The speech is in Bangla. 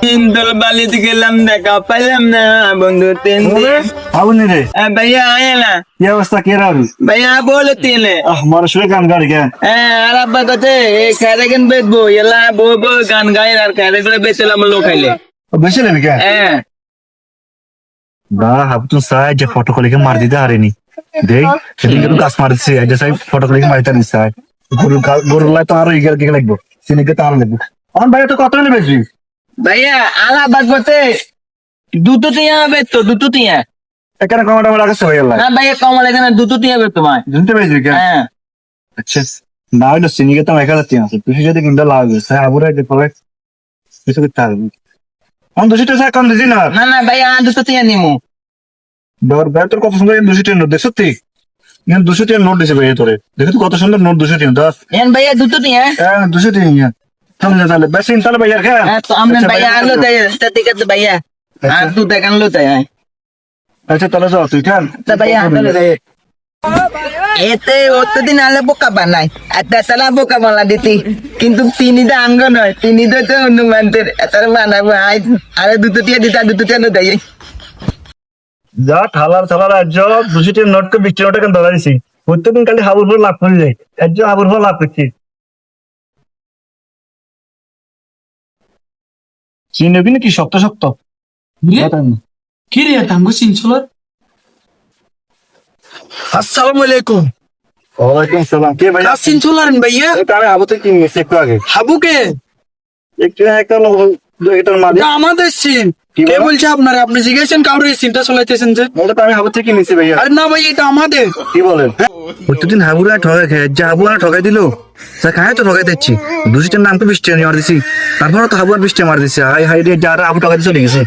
তিনতল বালিতে গেলাম দেখা পাইলাম না বন্ধু তিন আবুনি রে भैया आए ना কি অবস্থা কে রাবি भैया बोले तीन আমার শুনে গান গাড়ি কেন আর আব্বা কাছে এই খেরে কেন বেচবো এলা বউ বউ গান গাই আর খেরে করে বেচলাম লোক খাইলে বেশি নেবি কেন হ্যাঁ বা হাবতু সাই যে ফটো কলিকে মার দিতে হারেনি দেখ সেদিন কিন্তু গাছ মারছে যে সাই ফটো কলিকে মারিতে নিছে গরু লাই তো আরো ইগেল কে লাগবো সিনিকে তো আরো লাগবো আমার ভাই তো কত নেবে বেশি भैया आला बात बते দুটো টিয়া বেচতো দুটো টিয়া এখানে কমাটা আমার কাছে হয়ে গেল না ভাইয়া কমল এখানে দুটো টিয়া বেচতো ভাই শুনতে পেয়েছি কেন হ্যাঁ আচ্ছা না হলে সিনিকে তো একা রাখতে আছে তুই যদি কিনতে লাগবে সাই আবুরা যে পরে কিছু করতে হবে আমি দুশো টাকা কম দিছি না না না ভাইয়া দুটো টিয়া নিমু ডর ভাই তোর কত সুন্দর 200 টাকা নোট দেখছ তুই এখানে 200 টাকা নোট দিছে ভাই তোরে দেখো তো কত সুন্দর নোট 200 টাকা দশ এন ভাইয়া দুটো টিয়া হ্যাঁ 200 টাকা নিয়ে তাহলে তাহলে বেশি তাহলে ভাই আর কেন হ্যাঁ তো আমনে ভাইয়া আলো দেয় ঠিক আছে ভাইয়া আর দু দেখান লো তাই আচ্ছা তাহলে যাও তুই কেন তা ভাইয়া আলো দেয় এতে অতদিন আলে বোকা বানাই একটা সালা বোকা বানা দিতি কিন্তু তিনি তো আঙ্গ নয় তিনি তো হনুমানদের এতার বানাবো আরে দুটো টিয়া দিতা দুটো টিয়া লো দেয় যা ঠালার ঠালার আজ 200 টাকা নোট কে 20 টাকা ধরা দিছি প্রত্যেকদিন খালি হাবুর ভর লাভ করে যায় আজ হাবুর ভর লাভ করছি চিনবি নাকি শক্ত শক্ত কি রে তামগো সিনছলর আসসালামু আলাইকুম ওয়ালাইকুম সালাম কে ভাই সিনছলারেন ভাইয়া এটা আমি হাবু থেকে কিনেছি একটু আগে হাবুকে একটু একটা এটার মালিক এটা আমাদের সিন কি কে বলো? বলছে আপনারা আপনি জিজ্ঞাসেন কাউরে এই সিনটা চলাইতেছেন যে ওটা তো আমি হাবু থেকে কিনেছি ভাইয়া আরে না ভাই এটা আমাদের কি বলেন প্রত্যেকদিন হাবুরা ঠকাই খায় যা হাবু আর ঠকাই দিল তা খায় তো ঠকাই দিচ্ছি 200 টাকার নাম তো 20 টাকা মার দিছি তারপরে তো হাবু আর 20 টাকা মার দিছি হাই হাই রে যারা হাবু ঠকাই দিয়ে চলে গেছে